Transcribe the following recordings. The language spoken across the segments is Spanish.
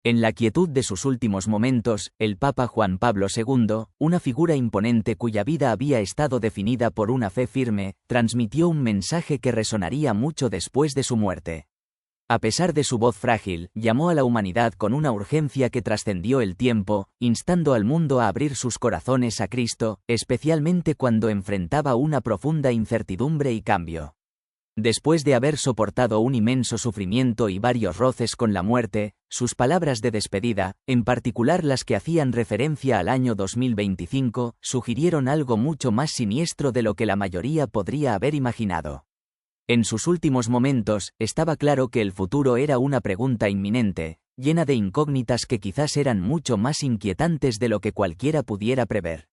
En la quietud de sus últimos momentos, el Papa Juan Pablo II, una figura imponente cuya vida había estado definida por una fe firme, transmitió un mensaje que resonaría mucho después de su muerte. A pesar de su voz frágil, llamó a la humanidad con una urgencia que trascendió el tiempo, instando al mundo a abrir sus corazones a Cristo, especialmente cuando enfrentaba una profunda incertidumbre y cambio. Después de haber soportado un inmenso sufrimiento y varios roces con la muerte, sus palabras de despedida, en particular las que hacían referencia al año 2025, sugirieron algo mucho más siniestro de lo que la mayoría podría haber imaginado. En sus últimos momentos, estaba claro que el futuro era una pregunta inminente, llena de incógnitas que quizás eran mucho más inquietantes de lo que cualquiera pudiera prever.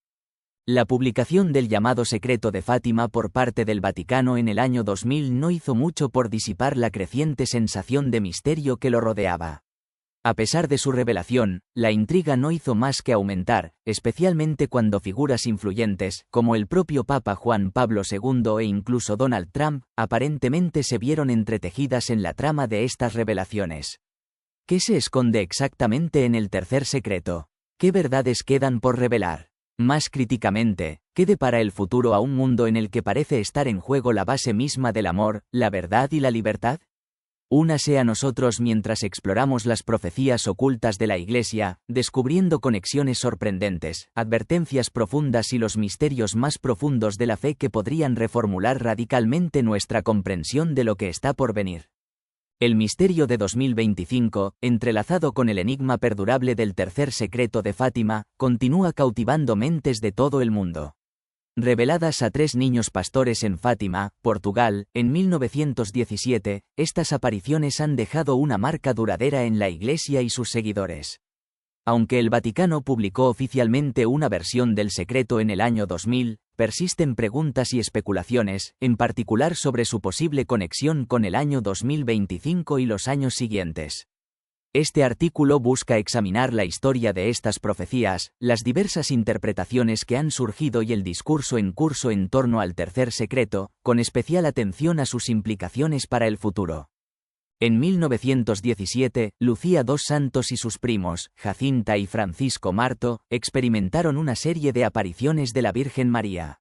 La publicación del llamado secreto de Fátima por parte del Vaticano en el año 2000 no hizo mucho por disipar la creciente sensación de misterio que lo rodeaba. A pesar de su revelación, la intriga no hizo más que aumentar, especialmente cuando figuras influyentes, como el propio Papa Juan Pablo II e incluso Donald Trump, aparentemente se vieron entretejidas en la trama de estas revelaciones. ¿Qué se esconde exactamente en el tercer secreto? ¿Qué verdades quedan por revelar? Más críticamente, ¿qué depara el futuro a un mundo en el que parece estar en juego la base misma del amor, la verdad y la libertad? Únase a nosotros mientras exploramos las profecías ocultas de la Iglesia, descubriendo conexiones sorprendentes, advertencias profundas y los misterios más profundos de la fe que podrían reformular radicalmente nuestra comprensión de lo que está por venir. El misterio de 2025, entrelazado con el enigma perdurable del tercer secreto de Fátima, continúa cautivando mentes de todo el mundo. Reveladas a 3 niños pastores en Fátima, Portugal, en 1917, estas apariciones han dejado una marca duradera en la Iglesia y sus seguidores. Aunque el Vaticano publicó oficialmente una versión del secreto en el año 2000, persisten preguntas y especulaciones, en particular sobre su posible conexión con el año 2025 y los años siguientes. Este artículo busca examinar la historia de estas profecías, las diversas interpretaciones que han surgido y el discurso en curso en torno al tercer secreto, con especial atención a sus implicaciones para el futuro. En 1917, Lucía dos Santos y sus primos, Jacinta y Francisco Marto, experimentaron una serie de apariciones de la Virgen María.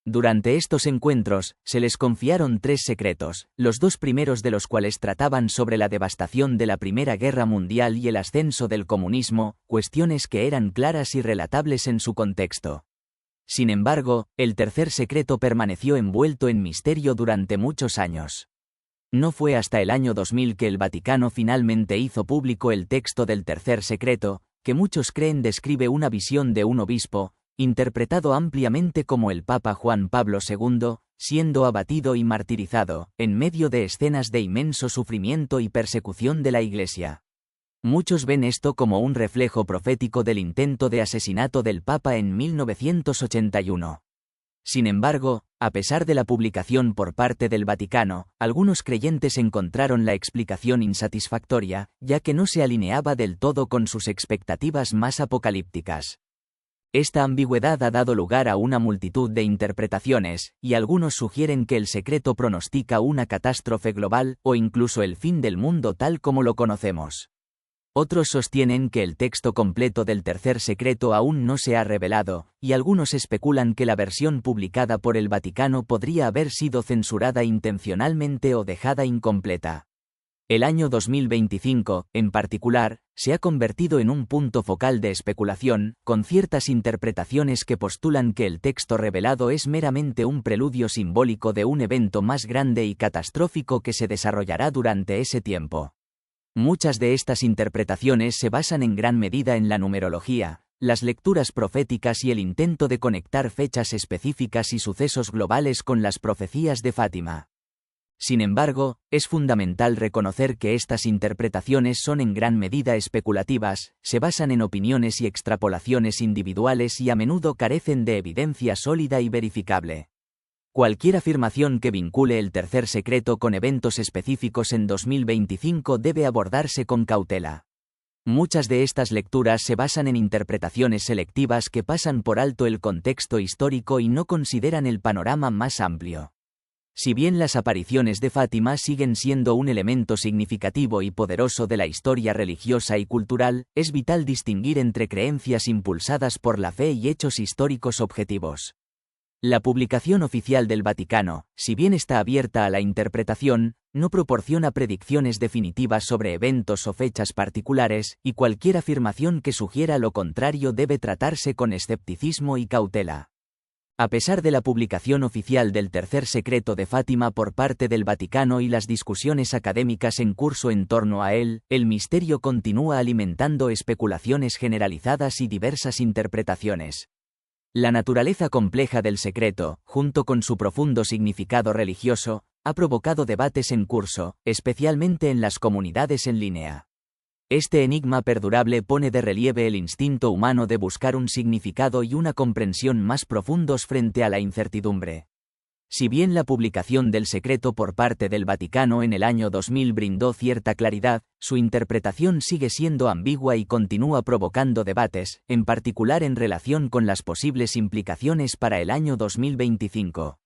Durante estos encuentros, se les confiaron 3 secretos, los 2 primeros de los cuales trataban sobre la devastación de la Primera Guerra Mundial y el ascenso del comunismo, cuestiones que eran claras y relatables en su contexto. Sin embargo, el tercer secreto permaneció envuelto en misterio durante muchos años. No fue hasta el año 2000 que el Vaticano finalmente hizo público el texto del tercer secreto, que muchos creen describe una visión de un obispo, interpretado ampliamente como el Papa Juan Pablo II, siendo abatido y martirizado, en medio de escenas de inmenso sufrimiento y persecución de la Iglesia. Muchos ven esto como un reflejo profético del intento de asesinato del Papa en 1981. Sin embargo, a pesar de la publicación por parte del Vaticano, algunos creyentes encontraron la explicación insatisfactoria, ya que no se alineaba del todo con sus expectativas más apocalípticas. Esta ambigüedad ha dado lugar a una multitud de interpretaciones, y algunos sugieren que el secreto pronostica una catástrofe global, o incluso el fin del mundo tal como lo conocemos. Otros sostienen que el texto completo del tercer secreto aún no se ha revelado, y algunos especulan que la versión publicada por el Vaticano podría haber sido censurada intencionalmente o dejada incompleta. El año 2025, en particular, se ha convertido en un punto focal de especulación, con ciertas interpretaciones que postulan que el texto revelado es meramente un preludio simbólico de un evento más grande y catastrófico que se desarrollará durante ese tiempo. Muchas de estas interpretaciones se basan en gran medida en la numerología, las lecturas proféticas y el intento de conectar fechas específicas y sucesos globales con las profecías de Fátima. Sin embargo, es fundamental reconocer que estas interpretaciones son en gran medida especulativas, se basan en opiniones y extrapolaciones individuales y a menudo carecen de evidencia sólida y verificable. Cualquier afirmación que vincule el tercer secreto con eventos específicos en 2025 debe abordarse con cautela. Muchas de estas lecturas se basan en interpretaciones selectivas que pasan por alto el contexto histórico y no consideran el panorama más amplio. Si bien las apariciones de Fátima siguen siendo un elemento significativo y poderoso de la historia religiosa y cultural, es vital distinguir entre creencias impulsadas por la fe y hechos históricos objetivos. La publicación oficial del Vaticano, si bien está abierta a la interpretación, no proporciona predicciones definitivas sobre eventos o fechas particulares, y cualquier afirmación que sugiera lo contrario debe tratarse con escepticismo y cautela. A pesar de la publicación oficial del tercer secreto de Fátima por parte del Vaticano y las discusiones académicas en curso en torno a él, el misterio continúa alimentando especulaciones generalizadas y diversas interpretaciones. La naturaleza compleja del secreto, junto con su profundo significado religioso, ha provocado debates en curso, especialmente en las comunidades en línea. Este enigma perdurable pone de relieve el instinto humano de buscar un significado y una comprensión más profundos frente a la incertidumbre. Si bien la publicación del secreto por parte del Vaticano en el año 2000 brindó cierta claridad, su interpretación sigue siendo ambigua y continúa provocando debates, en particular en relación con las posibles implicaciones para el año 2025.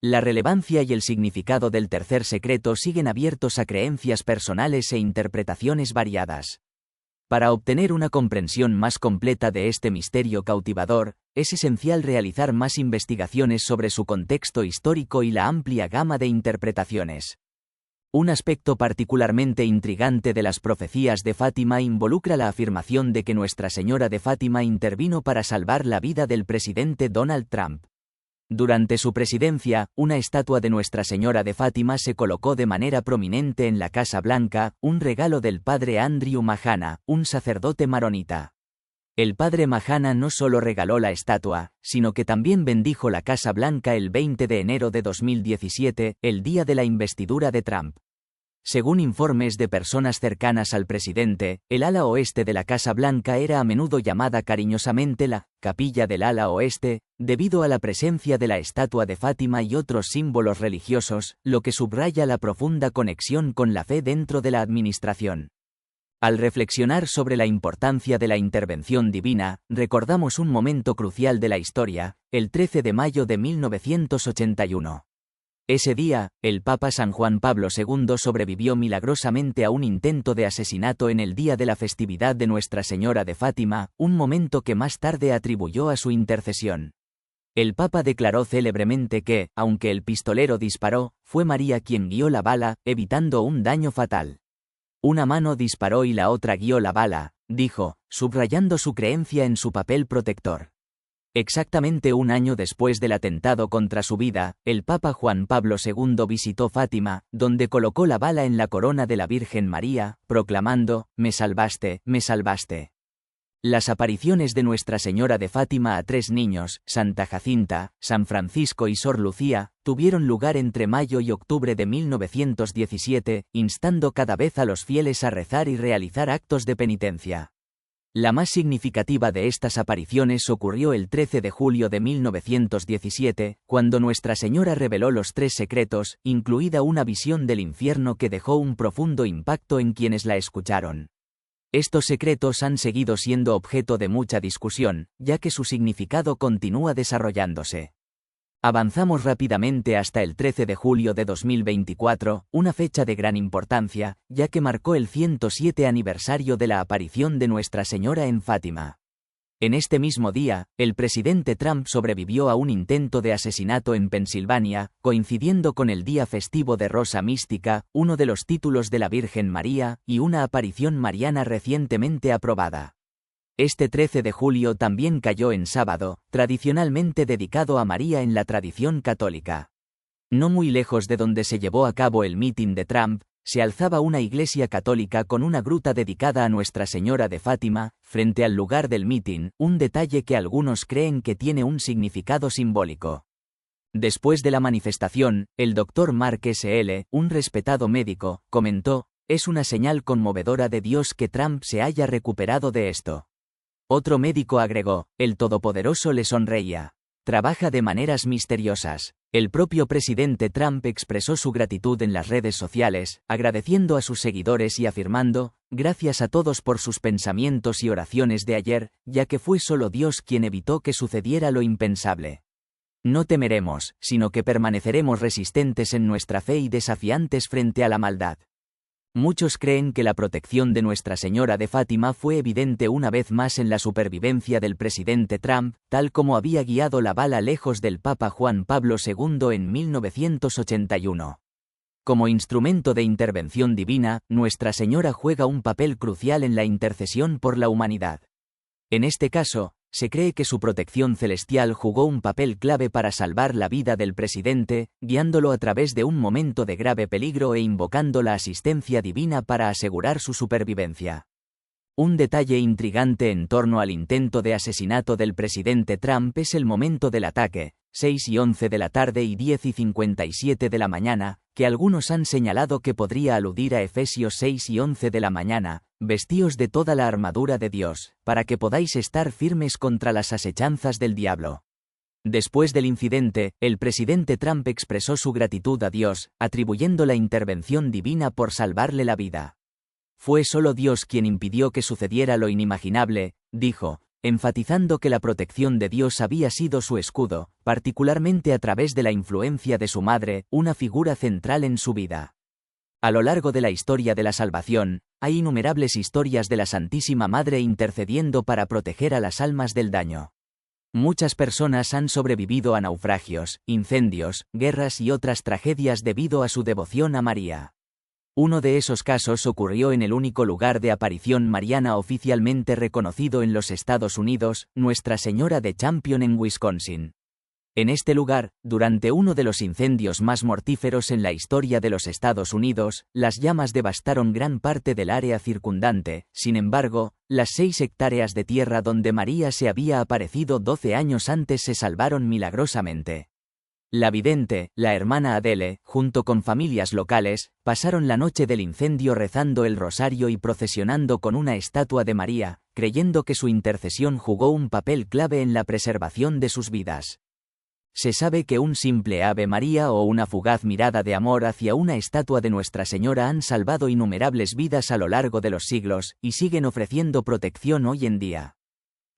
La relevancia y el significado del tercer secreto siguen abiertos a creencias personales e interpretaciones variadas. Para obtener una comprensión más completa de este misterio cautivador, es esencial realizar más investigaciones sobre su contexto histórico y la amplia gama de interpretaciones. Un aspecto particularmente intrigante de las profecías de Fátima involucra la afirmación de que Nuestra Señora de Fátima intervino para salvar la vida del presidente Donald Trump. Durante su presidencia, una estatua de Nuestra Señora de Fátima se colocó de manera prominente en la Casa Blanca, un regalo del padre Andrew Mahana, un sacerdote maronita. El padre Mahana no solo regaló la estatua, sino que también bendijo la Casa Blanca el 20 de enero de 2017, el día de la investidura de Trump. Según informes de personas cercanas al presidente, el ala oeste de la Casa Blanca era a menudo llamada cariñosamente la «capilla del ala oeste», debido a la presencia de la estatua de Fátima y otros símbolos religiosos, lo que subraya la profunda conexión con la fe dentro de la administración. Al reflexionar sobre la importancia de la intervención divina, recordamos un momento crucial de la historia, el 13 de mayo de 1981. Ese día, el Papa San Juan Pablo II sobrevivió milagrosamente a un intento de asesinato en el día de la festividad de Nuestra Señora de Fátima, un momento que más tarde atribuyó a su intercesión. El Papa declaró célebremente que, aunque el pistolero disparó, fue María quien guió la bala, evitando un daño fatal. Una mano disparó y la otra guió la bala, dijo, subrayando su creencia en su papel protector. Exactamente un año después del atentado contra su vida, el Papa Juan Pablo II visitó Fátima, donde colocó la bala en la corona de la Virgen María, proclamando, «Me salvaste, me salvaste». Las apariciones de Nuestra Señora de Fátima a 3 niños, Santa Jacinta, San Francisco y Sor Lucía, tuvieron lugar entre mayo y octubre de 1917, instando cada vez a los fieles a rezar y realizar actos de penitencia. La más significativa de estas apariciones ocurrió el 13 de julio de 1917, cuando Nuestra Señora reveló los 3 secretos, incluida una visión del infierno que dejó un profundo impacto en quienes la escucharon. Estos secretos han seguido siendo objeto de mucha discusión, ya que su significado continúa desarrollándose. Avanzamos rápidamente hasta el 13 de julio de 2024, una fecha de gran importancia, ya que marcó el 107 aniversario de la aparición de Nuestra Señora en Fátima. En este mismo día, el presidente Trump sobrevivió a un intento de asesinato en Pensilvania, coincidiendo con el día festivo de Rosa Mística, uno de los títulos de la Virgen María, y una aparición mariana recientemente aprobada. Este 13 de julio también cayó en sábado, tradicionalmente dedicado a María en la tradición católica. No muy lejos de donde se llevó a cabo el mitin de Trump, se alzaba una iglesia católica con una gruta dedicada a Nuestra Señora de Fátima, frente al lugar del mitin, un detalle que algunos creen que tiene un significado simbólico. Después de la manifestación, el Dr. Mark S.L., un respetado médico, comentó, «Es una señal conmovedora de Dios que Trump se haya recuperado de esto». Otro médico agregó, «El Todopoderoso le sonreía. Trabaja de maneras misteriosas». El propio presidente Trump expresó su gratitud en las redes sociales, agradeciendo a sus seguidores y afirmando, «Gracias a todos por sus pensamientos y oraciones de ayer, ya que fue solo Dios quien evitó que sucediera lo impensable». No temeremos, sino que permaneceremos resistentes en nuestra fe y desafiantes frente a la maldad. Muchos creen que la protección de Nuestra Señora de Fátima fue evidente una vez más en la supervivencia del presidente Trump, tal como había guiado la bala lejos del Papa Juan Pablo II en 1981. Como instrumento de intervención divina, Nuestra Señora juega un papel crucial en la intercesión por la humanidad. En este caso, se cree que su protección celestial jugó un papel clave para salvar la vida del presidente, guiándolo a través de un momento de grave peligro e invocando la asistencia divina para asegurar su supervivencia. Un detalle intrigante en torno al intento de asesinato del presidente Trump es el momento del ataque, 6:11 de la tarde y 10:57 de la mañana, que algunos han señalado que podría aludir a Efesios 6:11 de la mañana, vestíos de toda la armadura de Dios, para que podáis estar firmes contra las asechanzas del diablo. Después del incidente, el presidente Trump expresó su gratitud a Dios, atribuyendo la intervención divina por salvarle la vida. Fue solo Dios quien impidió que sucediera lo inimaginable, dijo, enfatizando que la protección de Dios había sido su escudo, particularmente a través de la influencia de su madre, una figura central en su vida. A lo largo de la historia de la salvación, hay innumerables historias de la Santísima Madre intercediendo para proteger a las almas del daño. Muchas personas han sobrevivido a naufragios, incendios, guerras y otras tragedias debido a su devoción a María. Uno de esos casos ocurrió en el único lugar de aparición mariana oficialmente reconocido en los Estados Unidos, Nuestra Señora de Champion en Wisconsin. En este lugar, durante uno de los incendios más mortíferos en la historia de los Estados Unidos, las llamas devastaron gran parte del área circundante. Sin embargo, las 6 hectáreas de tierra donde María se había aparecido 12 años antes se salvaron milagrosamente. La vidente, la hermana Adele, junto con familias locales, pasaron la noche del incendio rezando el rosario y procesionando con una estatua de María, creyendo que su intercesión jugó un papel clave en la preservación de sus vidas. Se sabe que un simple Ave María o una fugaz mirada de amor hacia una estatua de Nuestra Señora han salvado innumerables vidas a lo largo de los siglos, y siguen ofreciendo protección hoy en día.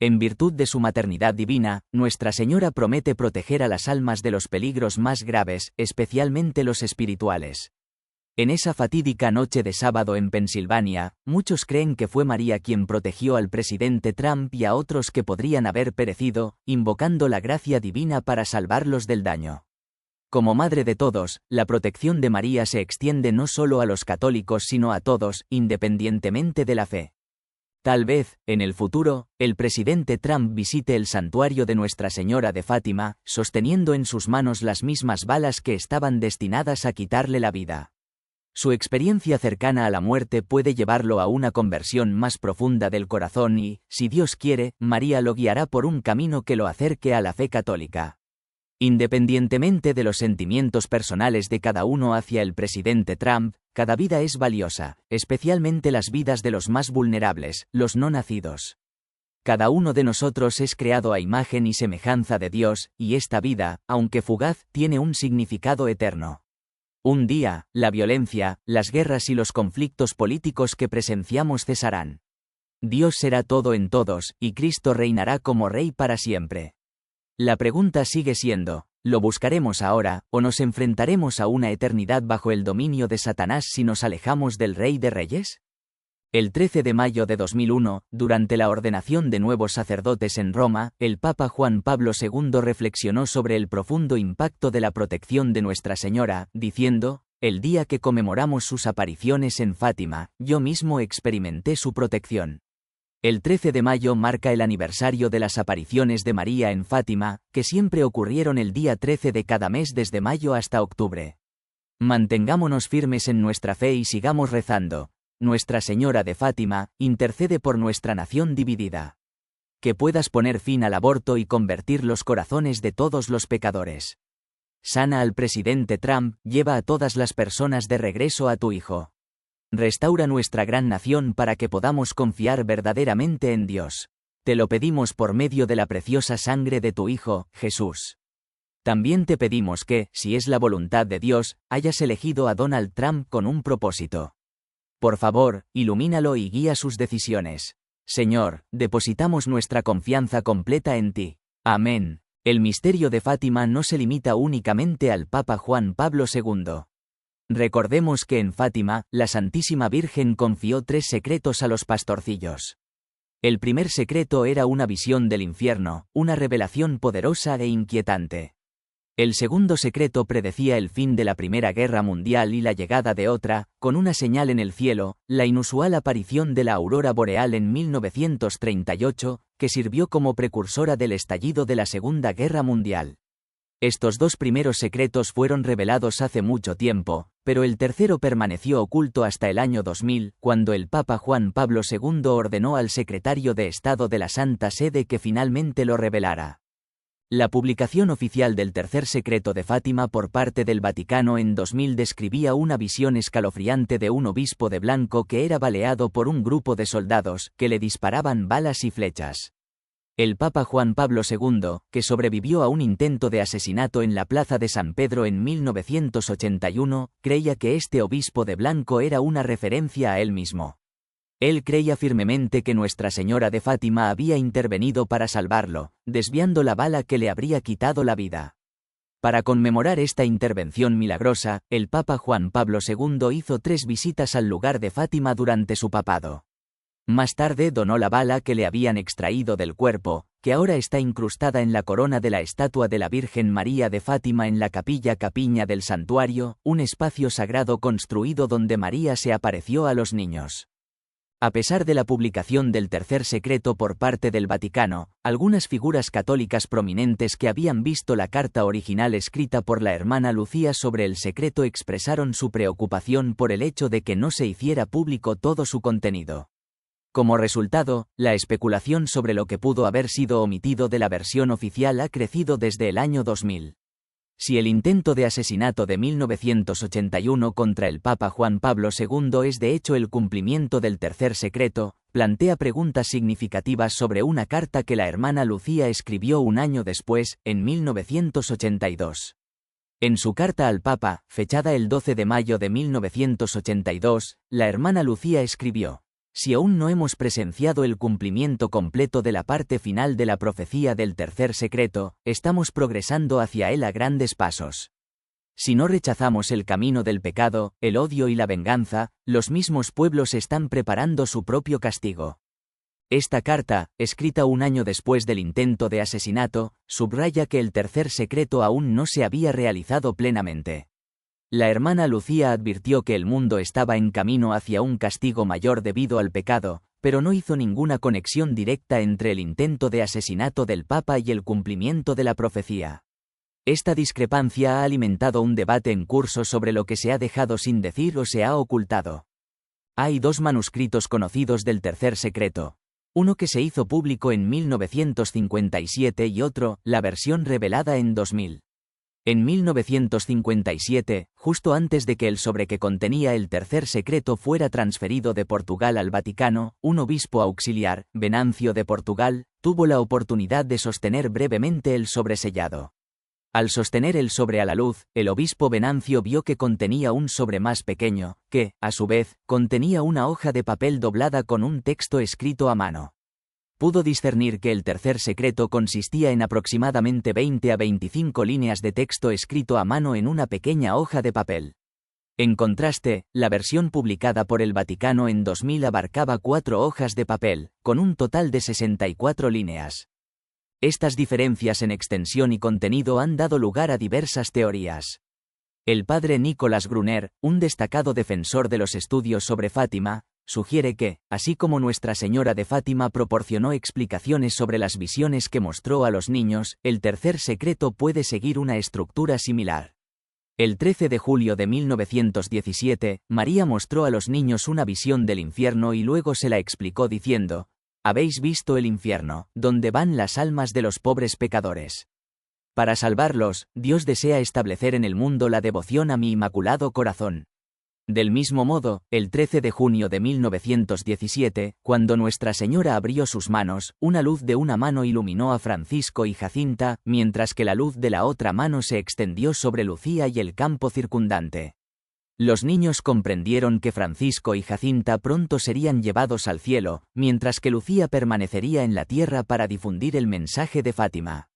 En virtud de su maternidad divina, Nuestra Señora promete proteger a las almas de los peligros más graves, especialmente los espirituales. En esa fatídica noche de sábado en Pensilvania, muchos creen que fue María quien protegió al presidente Trump y a otros que podrían haber perecido, invocando la gracia divina para salvarlos del daño. Como Madre de todos, la protección de María se extiende no solo a los católicos sino a todos, independientemente de la fe. Tal vez, en el futuro, el presidente Trump visite el santuario de Nuestra Señora de Fátima, sosteniendo en sus manos las mismas balas que estaban destinadas a quitarle la vida. Su experiencia cercana a la muerte puede llevarlo a una conversión más profunda del corazón y, si Dios quiere, María lo guiará por un camino que lo acerque a la fe católica. Independientemente de los sentimientos personales de cada uno hacia el presidente Trump, cada vida es valiosa, especialmente las vidas de los más vulnerables, los no nacidos. Cada uno de nosotros es creado a imagen y semejanza de Dios, y esta vida, aunque fugaz, tiene un significado eterno. Un día, la violencia, las guerras y los conflictos políticos que presenciamos cesarán. Dios será todo en todos, y Cristo reinará como Rey para siempre. La pregunta sigue siendo, ¿lo buscaremos ahora, o nos enfrentaremos a una eternidad bajo el dominio de Satanás si nos alejamos del Rey de Reyes? El 13 de mayo de 2001, durante la ordenación de nuevos sacerdotes en Roma, el Papa Juan Pablo II reflexionó sobre el profundo impacto de la protección de Nuestra Señora, diciendo, el día que conmemoramos sus apariciones en Fátima, yo mismo experimenté su protección. El 13 de mayo marca el aniversario de las apariciones de María en Fátima, que siempre ocurrieron el día 13 de cada mes desde mayo hasta octubre. Mantengámonos firmes en nuestra fe y sigamos rezando. Nuestra Señora de Fátima, intercede por nuestra nación dividida. Que puedas poner fin al aborto y convertir los corazones de todos los pecadores. Sana al presidente Trump, lleva a todas las personas de regreso a tu Hijo. Restaura nuestra gran nación para que podamos confiar verdaderamente en Dios. Te lo pedimos por medio de la preciosa sangre de tu Hijo, Jesús. También te pedimos que, si es la voluntad de Dios, hayas elegido a Donald Trump con un propósito. Por favor, ilumínalo y guía sus decisiones. Señor, depositamos nuestra confianza completa en ti. Amén. El misterio de Fátima no se limita únicamente al Papa Juan Pablo II. Recordemos que en Fátima, la Santísima Virgen confió 3 secretos a los pastorcillos. El primer secreto era una visión del infierno, una revelación poderosa e inquietante. El segundo secreto predecía el fin de la Primera Guerra Mundial y la llegada de otra, con una señal en el cielo, la inusual aparición de la aurora boreal en 1938, que sirvió como precursora del estallido de la Segunda Guerra Mundial. Estos 2 primeros secretos fueron revelados hace mucho tiempo, pero el tercero permaneció oculto hasta el año 2000, cuando el Papa Juan Pablo II ordenó al secretario de Estado de la Santa Sede que finalmente lo revelara. La publicación oficial del tercer secreto de Fátima por parte del Vaticano en 2000 describía una visión escalofriante de un obispo de blanco que era baleado por un grupo de soldados, que le disparaban balas y flechas. El Papa Juan Pablo II, que sobrevivió a un intento de asesinato en la Plaza de San Pedro en 1981, creía que este obispo de blanco era una referencia a él mismo. Él creía firmemente que Nuestra Señora de Fátima había intervenido para salvarlo, desviando la bala que le habría quitado la vida. Para conmemorar esta intervención milagrosa, el Papa Juan Pablo II hizo 3 visitas al lugar de Fátima durante su papado. Más tarde donó la bala que le habían extraído del cuerpo, que ahora está incrustada en la corona de la estatua de la Virgen María de Fátima en la Capilla del Santuario, un espacio sagrado construido donde María se apareció a los niños. A pesar de la publicación del tercer secreto por parte del Vaticano, algunas figuras católicas prominentes que habían visto la carta original escrita por la hermana Lucía sobre el secreto expresaron su preocupación por el hecho de que no se hiciera público todo su contenido. Como resultado, la especulación sobre lo que pudo haber sido omitido de la versión oficial ha crecido desde el año 2000. Si el intento de asesinato de 1981 contra el Papa Juan Pablo II es de hecho el cumplimiento del tercer secreto, plantea preguntas significativas sobre una carta que la hermana Lucía escribió un año después, en 1982. En su carta al Papa, fechada el 12 de mayo de 1982, la hermana Lucía escribió: si aún no hemos presenciado el cumplimiento completo de la parte final de la profecía del tercer secreto, estamos progresando hacia él a grandes pasos. Si no rechazamos el camino del pecado, el odio y la venganza, los mismos pueblos están preparando su propio castigo. Esta carta, escrita un año después del intento de asesinato, subraya que el tercer secreto aún no se había realizado plenamente. La hermana Lucía advirtió que el mundo estaba en camino hacia un castigo mayor debido al pecado, pero no hizo ninguna conexión directa entre el intento de asesinato del Papa y el cumplimiento de la profecía. Esta discrepancia ha alimentado un debate en curso sobre lo que se ha dejado sin decir o se ha ocultado. Hay 2 manuscritos conocidos del tercer secreto. Uno que se hizo público en 1957 y otro, la versión revelada en 2000. En 1957, justo antes de que el sobre que contenía el tercer secreto fuera transferido de Portugal al Vaticano, un obispo auxiliar, Venancio de Portugal, tuvo la oportunidad de sostener brevemente el sobresellado. Al sostener el sobre a la luz, el obispo Venancio vio que contenía un sobre más pequeño, que, a su vez, contenía una hoja de papel doblada con un texto escrito a mano. Pudo discernir que el tercer secreto consistía en aproximadamente 20 a 25 líneas de texto escrito a mano en una pequeña hoja de papel. En contraste, la versión publicada por el Vaticano en 2000 abarcaba 4 hojas de papel, con un total de 64 líneas. Estas diferencias en extensión y contenido han dado lugar a diversas teorías. El padre Nicolás Gruner, un destacado defensor de los estudios sobre Fátima, sugiere que, así como Nuestra Señora de Fátima proporcionó explicaciones sobre las visiones que mostró a los niños, el tercer secreto puede seguir una estructura similar. El 13 de julio de 1917, María mostró a los niños una visión del infierno y luego se la explicó diciendo: «Habéis visto el infierno, donde van las almas de los pobres pecadores. Para salvarlos, Dios desea establecer en el mundo la devoción a mi Inmaculado Corazón». Del mismo modo, el 13 de junio de 1917, cuando Nuestra Señora abrió sus manos, una luz de una mano iluminó a Francisco y Jacinta, mientras que la luz de la otra mano se extendió sobre Lucía y el campo circundante. Los niños comprendieron que Francisco y Jacinta pronto serían llevados al cielo, mientras que Lucía permanecería en la tierra para difundir el mensaje de Fátima.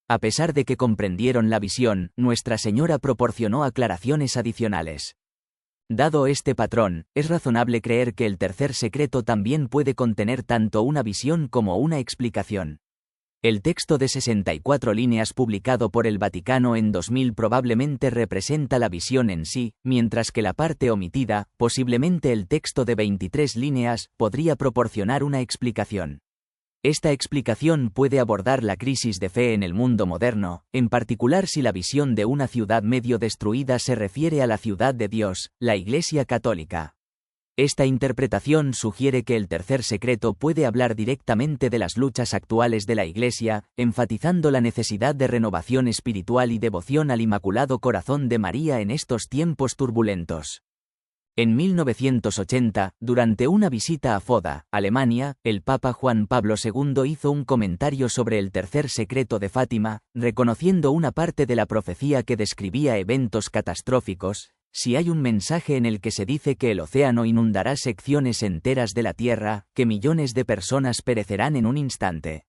A pesar de que comprendieron la visión, Nuestra Señora proporcionó aclaraciones adicionales. Dado este patrón, es razonable creer que el tercer secreto también puede contener tanto una visión como una explicación. El texto de 64 líneas publicado por el Vaticano en 2000 probablemente representa la visión en sí, mientras que la parte omitida, posiblemente el texto de 23 líneas, podría proporcionar una explicación. Esta explicación puede abordar la crisis de fe en el mundo moderno, en particular si la visión de una ciudad medio destruida se refiere a la ciudad de Dios, la Iglesia Católica. Esta interpretación sugiere que el tercer secreto puede hablar directamente de las luchas actuales de la Iglesia, enfatizando la necesidad de renovación espiritual y devoción al Inmaculado Corazón de María en estos tiempos turbulentos. En 1980, durante una visita a Foda, Alemania, el Papa Juan Pablo II hizo un comentario sobre el tercer secreto de Fátima, reconociendo una parte de la profecía que describía eventos catastróficos. Si hay un mensaje en el que se dice que el océano inundará secciones enteras de la Tierra, que millones de personas perecerán en un instante.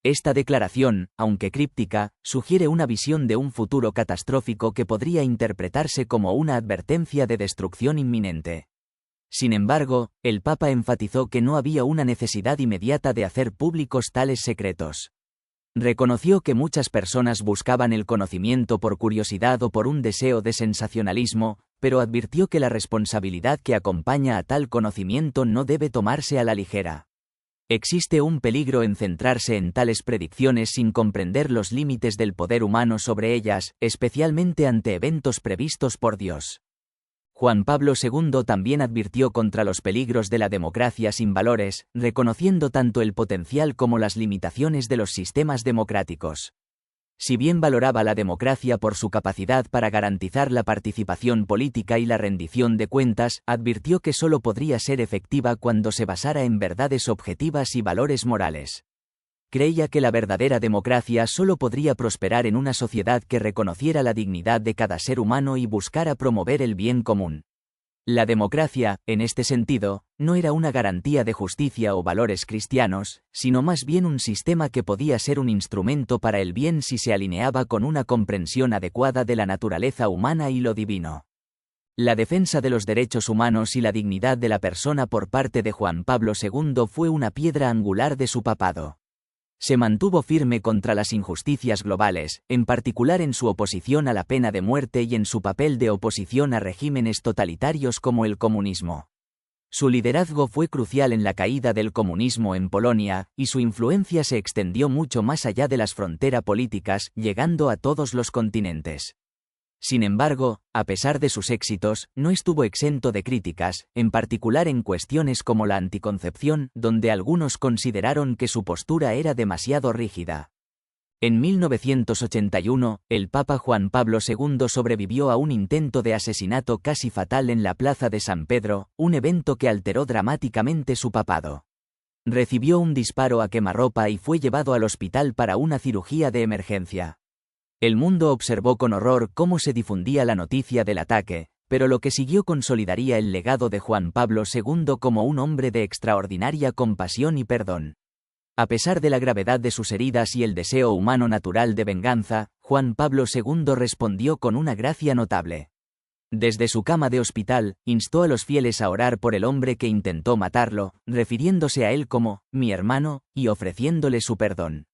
Esta declaración, aunque críptica, sugiere una visión de un futuro catastrófico que podría interpretarse como una advertencia de destrucción inminente. Sin embargo, el Papa enfatizó que no había una necesidad inmediata de hacer públicos tales secretos. Reconoció que muchas personas buscaban el conocimiento por curiosidad o por un deseo de sensacionalismo, pero advirtió que la responsabilidad que acompaña a tal conocimiento no debe tomarse a la ligera. Existe un peligro en centrarse en tales predicciones sin comprender los límites del poder humano sobre ellas, especialmente ante eventos previstos por Dios. Juan Pablo II también advirtió contra los peligros de la democracia sin valores, reconociendo tanto el potencial como las limitaciones de los sistemas democráticos. Si bien valoraba la democracia por su capacidad para garantizar la participación política y la rendición de cuentas, advirtió que solo podría ser efectiva cuando se basara en verdades objetivas y valores morales. Creía que la verdadera democracia solo podría prosperar en una sociedad que reconociera la dignidad de cada ser humano y buscara promover el bien común. La democracia, en este sentido, no era una garantía de justicia o valores cristianos, sino más bien un sistema que podía ser un instrumento para el bien si se alineaba con una comprensión adecuada de la naturaleza humana y lo divino. La defensa de los derechos humanos y la dignidad de la persona por parte de Juan Pablo II fue una piedra angular de su papado. Se mantuvo firme contra las injusticias globales, en particular en su oposición a la pena de muerte y en su papel de oposición a regímenes totalitarios como el comunismo. Su liderazgo fue crucial en la caída del comunismo en Polonia, y su influencia se extendió mucho más allá de las fronteras políticas, llegando a todos los continentes. Sin embargo, a pesar de sus éxitos, no estuvo exento de críticas, en particular en cuestiones como la anticoncepción, donde algunos consideraron que su postura era demasiado rígida. En 1981, el Papa Juan Pablo II sobrevivió a un intento de asesinato casi fatal en la Plaza de San Pedro, un evento que alteró dramáticamente su papado. Recibió un disparo a quemarropa y fue llevado al hospital para una cirugía de emergencia. El mundo observó con horror cómo se difundía la noticia del ataque, pero lo que siguió consolidaría el legado de Juan Pablo II como un hombre de extraordinaria compasión y perdón. A pesar de la gravedad de sus heridas y el deseo humano natural de venganza, Juan Pablo II respondió con una gracia notable. Desde su cama de hospital, instó a los fieles a orar por el hombre que intentó matarlo, refiriéndose a él como «mi hermano», y ofreciéndole su perdón.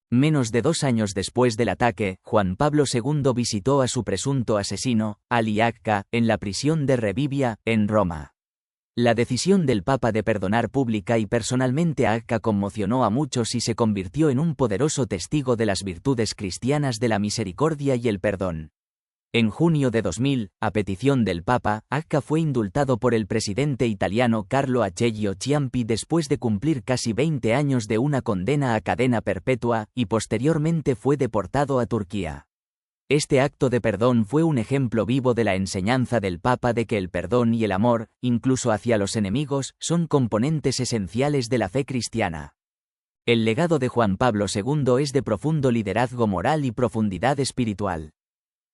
Menos de 2 años después del ataque, Juan Pablo II visitó a su presunto asesino, Ali Akka, en la prisión de Revivia, en Roma. La decisión del Papa de perdonar pública y personalmente a Akka conmocionó a muchos y se convirtió en un poderoso testigo de las virtudes cristianas de la misericordia y el perdón. En junio de 2000, a petición del Papa, Akka fue indultado por el presidente italiano Carlo Azeglio Ciampi después de cumplir casi 20 años de una condena a cadena perpetua, y posteriormente fue deportado a Turquía. Este acto de perdón fue un ejemplo vivo de la enseñanza del Papa de que el perdón y el amor, incluso hacia los enemigos, son componentes esenciales de la fe cristiana. El legado de Juan Pablo II es de profundo liderazgo moral y profundidad espiritual.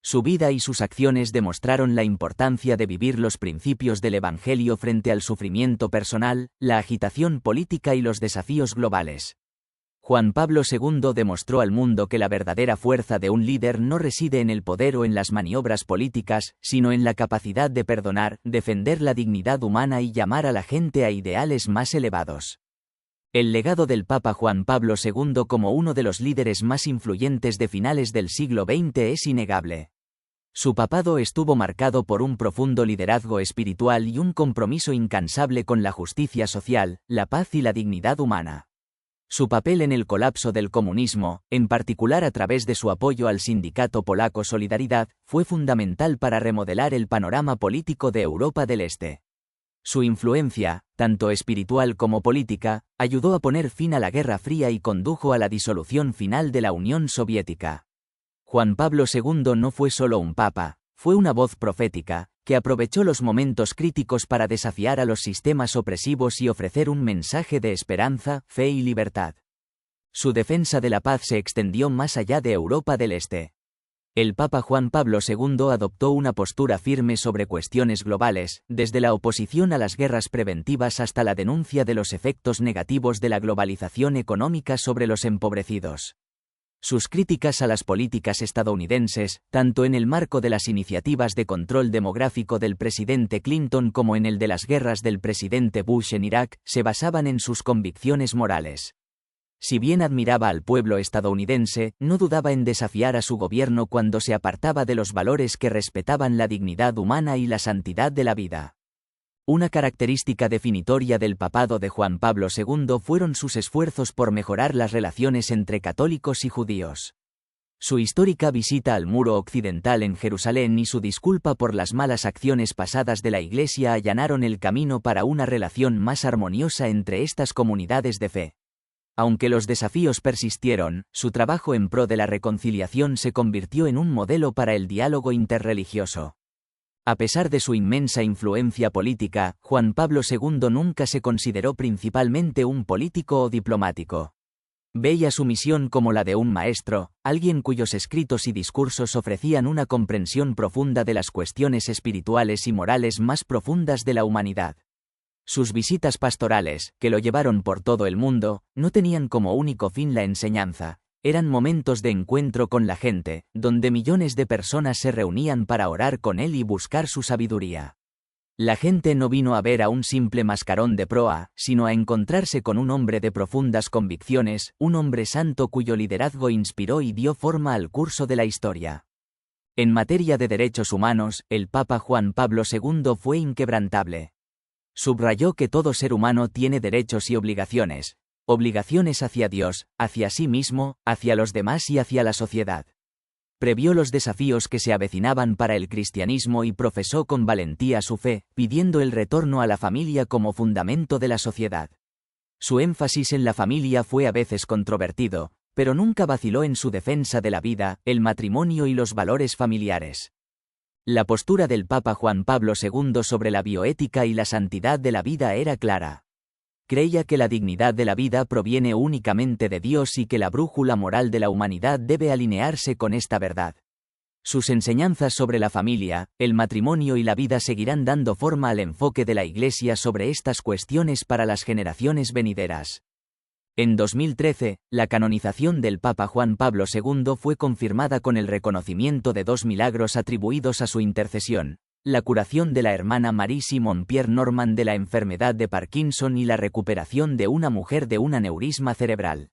Su vida y sus acciones demostraron la importancia de vivir los principios del Evangelio frente al sufrimiento personal, la agitación política y los desafíos globales. Juan Pablo II demostró al mundo que la verdadera fuerza de un líder no reside en el poder o en las maniobras políticas, sino en la capacidad de perdonar, defender la dignidad humana y llamar a la gente a ideales más elevados. El legado del Papa Juan Pablo II como uno de los líderes más influyentes de finales del siglo XX es innegable. Su papado estuvo marcado por un profundo liderazgo espiritual y un compromiso incansable con la justicia social, la paz y la dignidad humana. Su papel en el colapso del comunismo, en particular a través de su apoyo al sindicato polaco Solidaridad, fue fundamental para remodelar el panorama político de Europa del Este. Su influencia, tanto espiritual como política, ayudó a poner fin a la Guerra Fría y condujo a la disolución final de la Unión Soviética. Juan Pablo II no fue solo un papa, fue una voz profética, que aprovechó los momentos críticos para desafiar a los sistemas opresivos y ofrecer un mensaje de esperanza, fe y libertad. Su defensa de la paz se extendió más allá de Europa del Este. El Papa Juan Pablo II adoptó una postura firme sobre cuestiones globales, desde la oposición a las guerras preventivas hasta la denuncia de los efectos negativos de la globalización económica sobre los empobrecidos. Sus críticas a las políticas estadounidenses, tanto en el marco de las iniciativas de control demográfico del presidente Clinton como en el de las guerras del presidente Bush en Irak, se basaban en sus convicciones morales. Si bien admiraba al pueblo estadounidense, no dudaba en desafiar a su gobierno cuando se apartaba de los valores que respetaban la dignidad humana y la santidad de la vida. Una característica definitoria del papado de Juan Pablo II fueron sus esfuerzos por mejorar las relaciones entre católicos y judíos. Su histórica visita al Muro Occidental en Jerusalén y su disculpa por las malas acciones pasadas de la Iglesia allanaron el camino para una relación más armoniosa entre estas comunidades de fe. Aunque los desafíos persistieron, su trabajo en pro de la reconciliación se convirtió en un modelo para el diálogo interreligioso. A pesar de su inmensa influencia política, Juan Pablo II nunca se consideró principalmente un político o diplomático. Veía su misión como la de un maestro, alguien cuyos escritos y discursos ofrecían una comprensión profunda de las cuestiones espirituales y morales más profundas de la humanidad. Sus visitas pastorales, que lo llevaron por todo el mundo, no tenían como único fin la enseñanza, eran momentos de encuentro con la gente, donde millones de personas se reunían para orar con él y buscar su sabiduría. La gente no vino a ver a un simple mascarón de proa, sino a encontrarse con un hombre de profundas convicciones, un hombre santo cuyo liderazgo inspiró y dio forma al curso de la historia. En materia de derechos humanos, el Papa Juan Pablo II fue inquebrantable. Subrayó que todo ser humano tiene derechos y obligaciones hacia Dios, hacia sí mismo, hacia los demás y hacia la sociedad. Previó los desafíos que se avecinaban para el cristianismo y profesó con valentía su fe, pidiendo el retorno a la familia como fundamento de la sociedad. Su énfasis en la familia fue a veces controvertido, pero nunca vaciló en su defensa de la vida, el matrimonio y los valores familiares. La postura del Papa Juan Pablo II sobre la bioética y la santidad de la vida era clara. Creía que la dignidad de la vida proviene únicamente de Dios y que la brújula moral de la humanidad debe alinearse con esta verdad. Sus enseñanzas sobre la familia, el matrimonio y la vida seguirán dando forma al enfoque de la Iglesia sobre estas cuestiones para las generaciones venideras. En 2013, la canonización del Papa Juan Pablo II fue confirmada con el reconocimiento de 2 milagros atribuidos a su intercesión: la curación de la hermana Marie-Simon Pierre Norman de la enfermedad de Parkinson y la recuperación de una mujer de un aneurisma cerebral.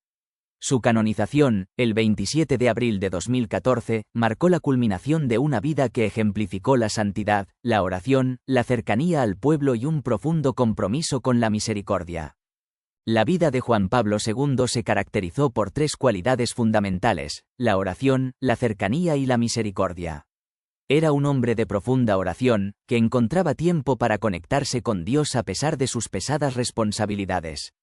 Su canonización, el 27 de abril de 2014, marcó la culminación de una vida que ejemplificó la santidad, la oración, la cercanía al pueblo y un profundo compromiso con la misericordia. La vida de Juan Pablo II se caracterizó por 3 cualidades fundamentales: la oración, la cercanía y la misericordia. Era un hombre de profunda oración, que encontraba tiempo para conectarse con Dios a pesar de sus pesadas responsabilidades.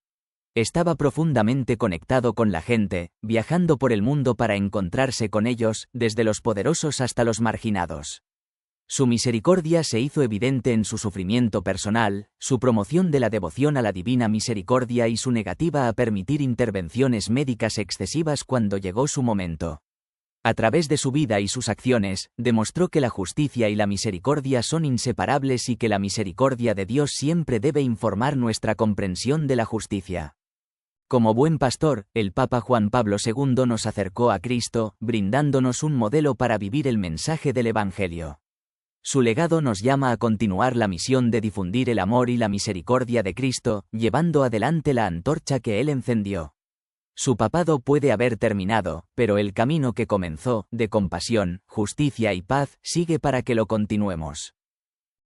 Estaba profundamente conectado con la gente, viajando por el mundo para encontrarse con ellos, desde los poderosos hasta los marginados. Su misericordia se hizo evidente en su sufrimiento personal, su promoción de la devoción a la divina misericordia y su negativa a permitir intervenciones médicas excesivas cuando llegó su momento. A través de su vida y sus acciones, demostró que la justicia y la misericordia son inseparables y que la misericordia de Dios siempre debe informar nuestra comprensión de la justicia. Como buen pastor, el Papa Juan Pablo II nos acercó a Cristo, brindándonos un modelo para vivir el mensaje del Evangelio. Su legado nos llama a continuar la misión de difundir el amor y la misericordia de Cristo, llevando adelante la antorcha que Él encendió. Su papado puede haber terminado, pero el camino que comenzó, de compasión, justicia y paz, sigue para que lo continuemos.